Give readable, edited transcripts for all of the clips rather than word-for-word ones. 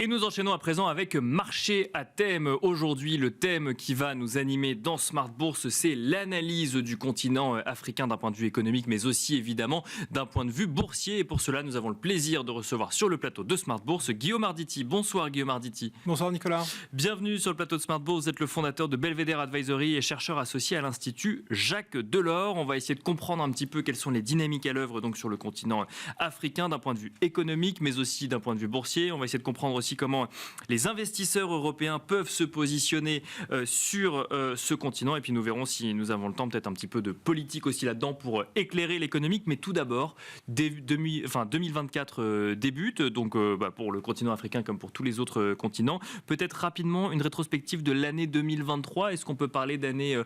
Et nous enchaînons à présent avec Marché à thème. Aujourd'hui, le thème qui va nous animer dans Smart Bourse, c'est l'analyse du continent africain d'un point de vue économique, mais aussi évidemment d'un point de vue boursier. Et pour cela, nous avons le plaisir de recevoir sur le plateau de Smart Bourse Guillaume Arditi. Bonsoir Guillaume Arditi. Bonsoir Nicolas. Bienvenue sur le plateau de Smart Bourse. Vous êtes le fondateur de Belvedere Advisory et chercheur associé à l'Institut Jacques Delors. On va essayer de comprendre un petit peu quelles sont les dynamiques à l'œuvre donc sur le continent africain d'un point de vue économique, mais aussi d'un point de vue boursier. On va essayer de comprendre aussi comment les investisseurs européens peuvent se positionner sur ce continent. Et puis nous verrons si nous avons le temps, peut-être un petit peu de politique aussi là-dedans pour éclairer l'économique. Mais tout d'abord, 2024 débute, donc pour le continent africain comme pour tous les autres continents. Peut-être rapidement une rétrospective de l'année 2023. Est-ce qu'on peut parler d'année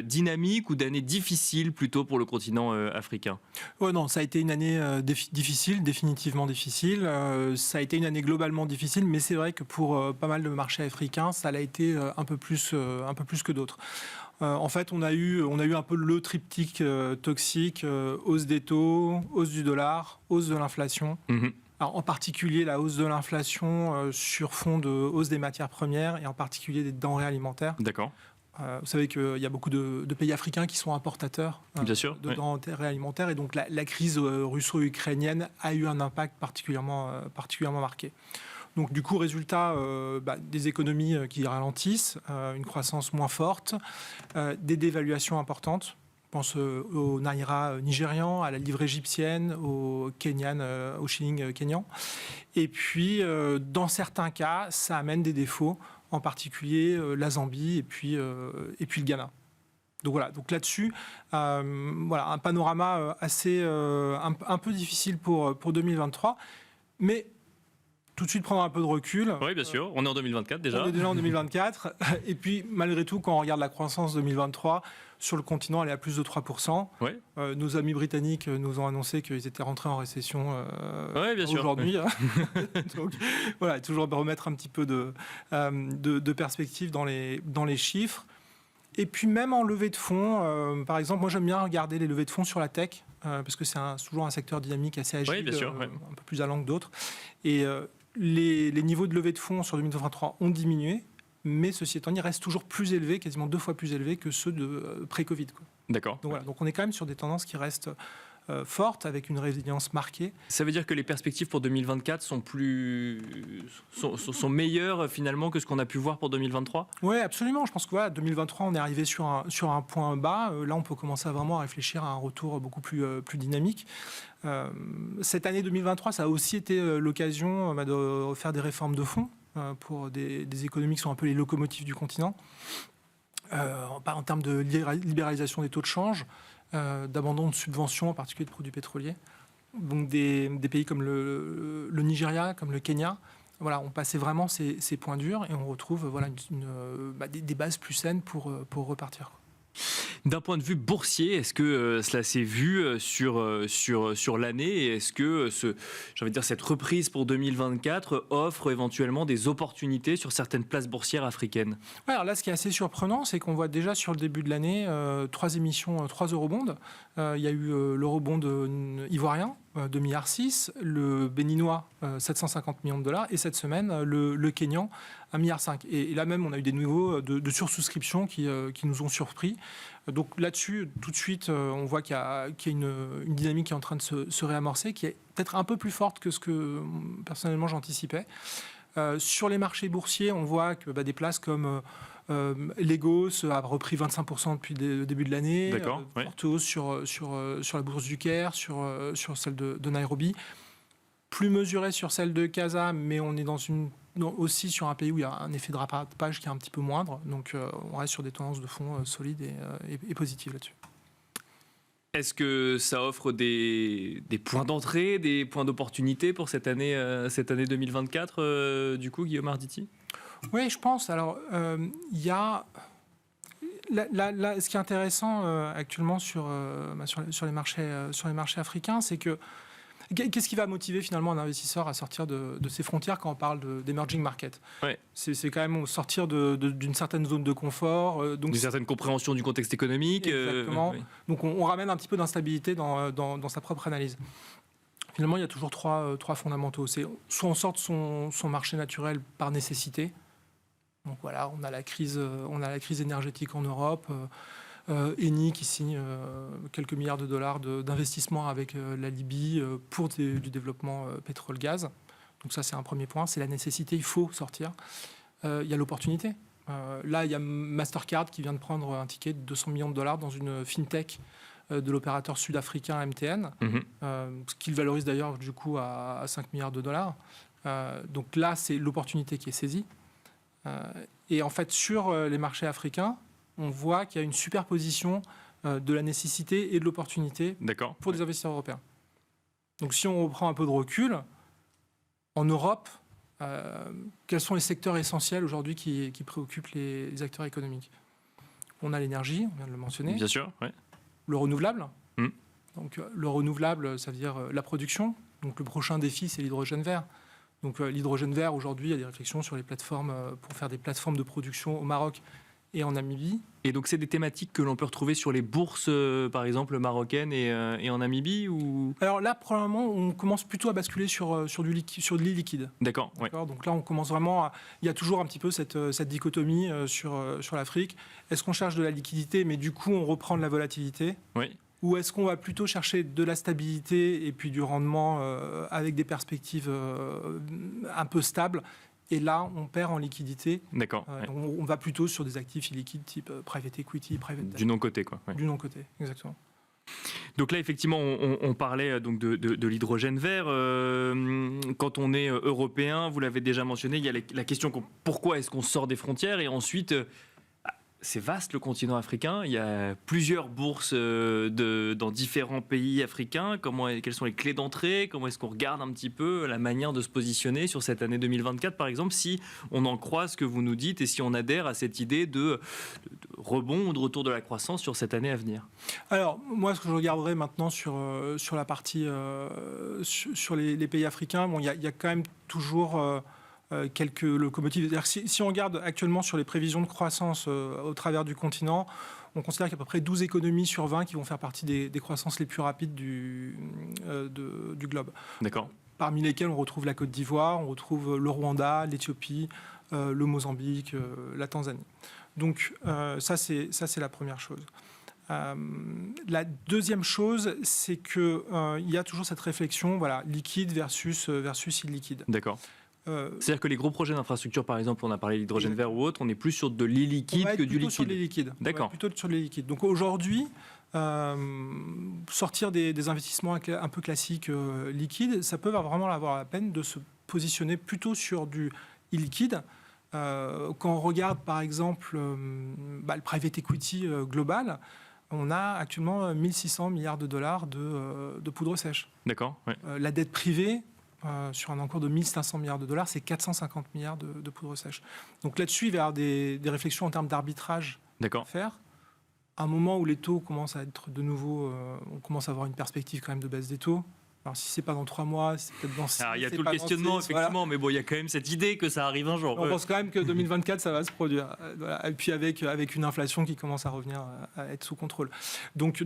dynamique ou d'année difficile plutôt pour le continent africain ? Ouais, non, ça a été une année difficile, définitivement difficile. Ça a été une année globalement difficile, mais c'est vrai que pour pas mal de marchés africains, ça l'a été un peu plus que d'autres. En fait, on a eu un peu le triptyque toxique, hausse des taux, hausse du dollar, hausse de l'inflation. Alors, en particulier, la hausse de l'inflation sur fond de hausse des matières premières et en particulier des denrées alimentaires. D'accord. Vous savez qu'il y a beaucoup de pays africains qui sont importateurs de denrées alimentaires et donc la crise russo-ukrainienne a eu un impact particulièrement marqué. Donc du coup, résultat, des économies qui ralentissent, une croissance moins forte, des dévaluations importantes. Je pense au naira nigérian, à la livre égyptienne, au shilling kenyan. Et puis, dans certains cas, ça amène des défauts, en particulier la Zambie et puis le Ghana. Donc voilà, donc là-dessus, un panorama assez un peu difficile pour 2023, mais tout de suite prendre un peu de recul. Oui, bien sûr, on est en 2024 déjà. On est déjà en 2024, et puis malgré tout, quand on regarde la croissance 2023, sur le continent, elle est à plus de 3%. Oui. Nos amis britanniques nous ont annoncé qu'ils étaient rentrés en récession aujourd'hui. Donc voilà, toujours remettre un petit peu de perspective dans les chiffres. Et puis même en levée de fonds, par exemple, moi j'aime bien regarder les levées de fonds sur la tech, parce que c'est toujours un secteur dynamique assez agile, un peu plus allant que d'autres. Et les niveaux de levée de fonds sur 2023 ont diminué, mais ceci étant, ils restent toujours plus élevés, quasiment 2 fois plus élevés que ceux de pré-Covid. D'accord. Donc voilà, donc on est quand même sur des tendances qui restent fortes, avec une résilience marquée. Ça veut dire que les perspectives pour 2024 sont meilleures finalement que ce qu'on a pu voir pour 2023 ? Oui, absolument. Je pense que 2023, on est arrivé sur un point bas. Là, on peut commencer vraiment à réfléchir à un retour beaucoup plus dynamique. Cette année 2023, ça a aussi été l'occasion de faire des réformes de fond pour des économies qui sont un peu les locomotives du continent. En termes de libéralisation des taux de change, d'abandon de subventions, en particulier de produits pétroliers. Donc des pays comme le Nigeria, comme le Kenya, on passait vraiment ces points durs et on retrouve des bases plus saines pour repartir. D'un point de vue boursier, est-ce que cela s'est vu sur l'année et est-ce que cette reprise pour 2024 offre éventuellement des opportunités sur certaines places boursières africaines ? Ouais, alors là, ce qui est assez surprenant, c'est qu'on voit déjà sur le début de l'année 3 émissions, 3 eurobonds. Il y a eu l'eurobond ivoirien, 2,6 milliards, le béninois, 750 millions de dollars, et cette semaine, le Kenyan, 1,5 milliard. Et là même, on a eu des niveaux de sursouscription qui nous ont surpris. Donc là-dessus, tout de suite, on voit qu'il y a une dynamique qui est en train de se réamorcer, qui est peut-être un peu plus forte que ce que personnellement j'anticipais. Sur les marchés boursiers, on voit que des places comme Lagos a repris 25% depuis le début de l'année. D'accord, forte hausse sur la bourse du Caire, sur celle de Nairobi. Plus mesurée sur celle de Casa, mais on est aussi sur un pays où il y a un effet de rattrapage qui est un petit peu moindre. Donc on reste sur des tendances de fond solides et positives là-dessus. Est-ce que ça offre des points d'entrée, des points d'opportunité pour cette année 2024, du coup, Guillaume Arditi ? Oui, je pense. Alors, il y a... Là, ce qui est intéressant actuellement sur les marchés africains, c'est que qu'est-ce qui va motiver finalement un investisseur à sortir de ses frontières quand on parle d'emerging market ? C'est quand même sortir d'une certaine zone de confort. D'une certaine compréhension du contexte économique. Exactement. Donc on ramène un petit peu d'instabilité dans sa propre analyse. Finalement, il y a toujours trois fondamentaux. C'est soit on sort de son marché naturel par nécessité. Donc voilà, on a la crise énergétique en Europe. Eni qui signe quelques milliards de dollars d'investissement avec la Libye pour du développement pétrole-gaz. Donc ça, c'est un premier point. C'est la nécessité, il faut sortir. Il y a l'opportunité. Là, il y a Mastercard qui vient de prendre un ticket de 200 millions de dollars dans une fintech de l'opérateur sud-africain MTN, ce qu'il valorise d'ailleurs du coup à 5 milliards de dollars. Donc là, c'est l'opportunité qui est saisie. Et en fait, sur les marchés africains, on voit qu'il y a une superposition de la nécessité et de l'opportunité pour des investisseurs européens. Donc si on reprend un peu de recul, en Europe, quels sont les secteurs essentiels aujourd'hui qui préoccupent les acteurs économiques? On a l'énergie, on vient de le mentionner. Bien sûr, oui. Le renouvelable. Donc le renouvelable, ça veut dire la production. Donc le prochain défi, c'est l'hydrogène vert. Donc l'hydrogène vert, aujourd'hui, il y a des réflexions sur les plateformes pour faire des plateformes de production au Maroc et en Namibie. Et donc, c'est des thématiques que l'on peut retrouver sur les bourses, par exemple, marocaines et en Namibie ou... Alors là, probablement, on commence plutôt à basculer sur de l'illiquide. D'accord. Ouais. Donc là, on commence vraiment à... Il y a toujours un petit peu cette dichotomie sur l'Afrique. Est-ce qu'on cherche de la liquidité, mais du coup, on reprend de la volatilité? Oui. Ou est-ce qu'on va plutôt chercher de la stabilité et puis du rendement avec des perspectives un peu stables? Et là, on perd en liquidité. D'accord. On va plutôt sur des actifs illiquides type private equity, private debt. Du non-côté, quoi. Ouais. Du non-côté, exactement. Donc là, effectivement, on parlait donc de l'hydrogène vert. Quand on est européen, vous l'avez déjà mentionné, il y a la question pourquoi est-ce qu'on sort des frontières? Et ensuite, c'est vaste le continent africain. Il y a plusieurs bourses dans différents pays africains. Quelles sont les clés d'entrée? Comment est-ce qu'on regarde un petit peu la manière de se positionner sur cette année 2024, par exemple, si on en croit ce que vous nous dites et si on adhère à cette idée de rebond ou de retour de la croissance sur cette année à venir? Alors, moi, ce que je regarderai maintenant sur la partie sur les pays africains, bon, il y a quand même toujours... quelques locomotives. Si on regarde actuellement sur les prévisions de croissance au travers du continent, on considère qu'il y a à peu près 12 économies sur 20 qui vont faire partie des croissances les plus rapides du globe. D'accord. Parmi lesquelles on retrouve la Côte d'Ivoire, on retrouve le Rwanda, l'Éthiopie, le Mozambique, la Tanzanie. Donc ça, c'est la première chose. La deuxième chose, c'est qu'il y a toujours cette réflexion, voilà, liquide versus illiquide. D'accord. C'est-à-dire que les gros projets d'infrastructure, par exemple, on a parlé d'hydrogène vert ou autre, on est plus sur de l'illiquide que du liquide. Sur les liquides. D'accord. Plutôt sur les liquides. Donc aujourd'hui, sortir des investissements un peu classiques liquides, ça peut vraiment avoir la peine de se positionner plutôt sur du illiquide. Quand on regarde, par exemple, le private equity global, on a actuellement 1600 milliards de dollars de poudre sèche. D'accord. Ouais. La dette privée, sur un encours de 1500 milliards de dollars, c'est 450 milliards de poudre sèche. Donc là-dessus, il va y avoir des réflexions en termes d'arbitrage à faire. À un moment où les taux commencent à être de nouveau... on commence à avoir une perspective quand même de baisse des taux. Alors si c'est pas dans 3 mois, c'est peut-être dans 6 mois. Il y a tout le questionnement, effectivement, voilà. Mais bon, il y a quand même cette idée que ça arrive un jour. On pense quand même que 2024, ça va se produire. Voilà. Et puis avec une inflation qui commence à revenir, à être sous contrôle. Donc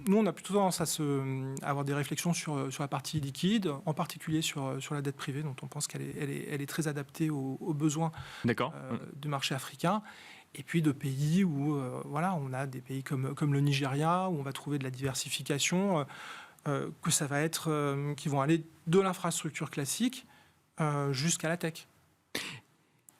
nous, on a plutôt tendance à avoir des réflexions sur la partie liquide, en particulier sur la dette privée, dont on pense qu'elle est très adaptée aux besoins du marché africain. Et puis de pays où on a des pays comme le Nigeria, où on va trouver de la diversification, que ça va être, qui vont aller de l'infrastructure classique jusqu'à la tech.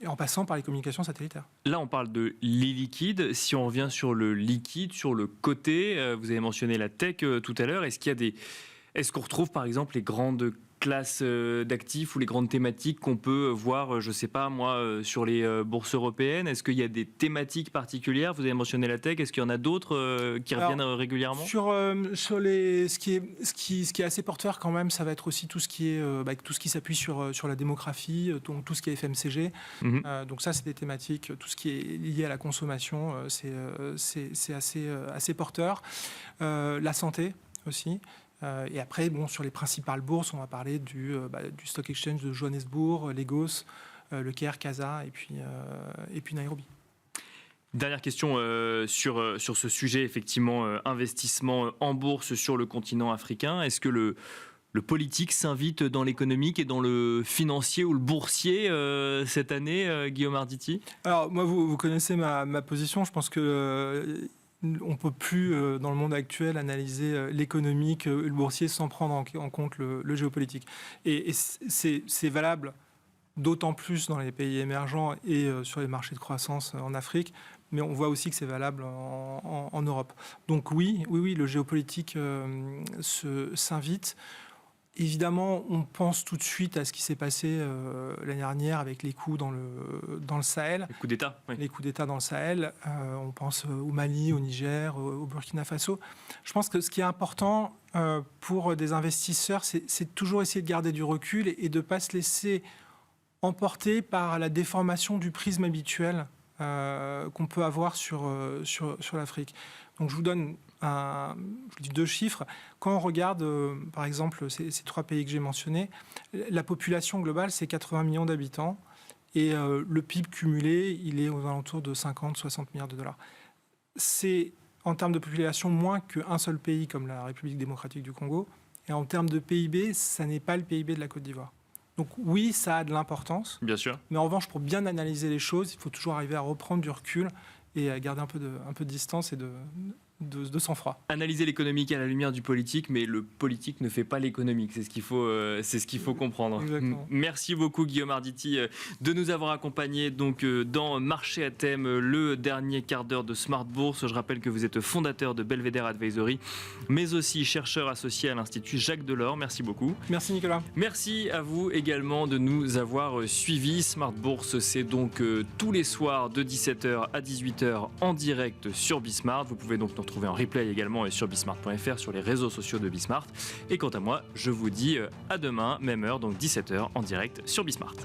Et en passant par les communications satellitaires. Là, on parle de l'illiquide. Si on revient sur le liquide, sur le côté, vous avez mentionné la tech tout à l'heure. Est-ce qu'on retrouve, par exemple, les grandes classes d'actifs ou les grandes thématiques qu'on peut voir, je ne sais pas moi, sur les bourses européennes? Est-ce qu'il y a des thématiques particulières? Vous avez mentionné la tech. Est-ce qu'il y en a d'autres qui reviennent régulièrement? Sur ce qui est assez porteur quand même, ça va être aussi tout ce qui s'appuie sur la démographie, donc tout ce qui est FMCG. Donc ça, c'est des thématiques. Tout ce qui est lié à la consommation, c'est assez porteur. La santé aussi. Et après, sur les principales bourses, on va parler du Stock Exchange de Johannesburg, Lagos, le Caire, Casa et puis Nairobi. Dernière question sur ce sujet, effectivement, investissement en bourse sur le continent africain. Est-ce que Le politique s'invite dans l'économique et dans le financier ou le boursier cette année, Guillaume Arditi? Alors moi, vous connaissez ma position. Je pense que on ne peut plus, dans le monde actuel, analyser l'économique, le boursier, sans prendre en compte le géopolitique. Et c'est valable d'autant plus dans les pays émergents et sur les marchés de croissance en Afrique, mais on voit aussi que c'est valable en Europe. Donc oui, le géopolitique s'invite. Évidemment, on pense tout de suite à ce qui s'est passé l'année dernière avec les coups dans le Sahel. Les coups d'État, oui. Les coups d'État dans le Sahel. On pense au Mali, au Niger, au Burkina Faso. Je pense que ce qui est important pour des investisseurs, c'est toujours essayer de garder du recul et de ne pas se laisser emporter par la déformation du prisme habituel qu'on peut avoir sur l'Afrique. Donc je vous donne deux chiffres. Quand on regarde, par exemple, ces 3 pays que j'ai mentionnés, la population globale, c'est 80 millions d'habitants. Et le PIB cumulé, il est aux alentours de 50-60 milliards de dollars. C'est, en termes de population, moins qu'un seul pays comme la République démocratique du Congo. Et en termes de PIB, ça n'est pas le PIB de la Côte d'Ivoire. Donc oui, ça a de l'importance. Bien sûr. Mais en revanche, pour bien analyser les choses, il faut toujours arriver à reprendre du recul et à garder un peu de distance et de sang-froid. Analyser l'économique à la lumière du politique, mais le politique ne fait pas l'économique. C'est ce qu'il faut comprendre. Exactement. Merci beaucoup Guillaume Arditi de nous avoir accompagnés donc dans Marché à thème, le dernier quart d'heure de Smart Bourse. Je rappelle que vous êtes fondateur de Belvedere Advisory, mais aussi chercheur associé à l'Institut Jacques Delors. Merci beaucoup. Merci Nicolas. Merci à vous également de nous avoir suivis. Smart Bourse, c'est donc tous les soirs de 17h à 18h en direct sur Bismart. Vous pouvez donc nous retrouver en replay également sur bismart.fr, sur les réseaux sociaux de Bismart. Et quant à moi, je vous dis à demain, même heure, donc 17h en direct sur Bismart.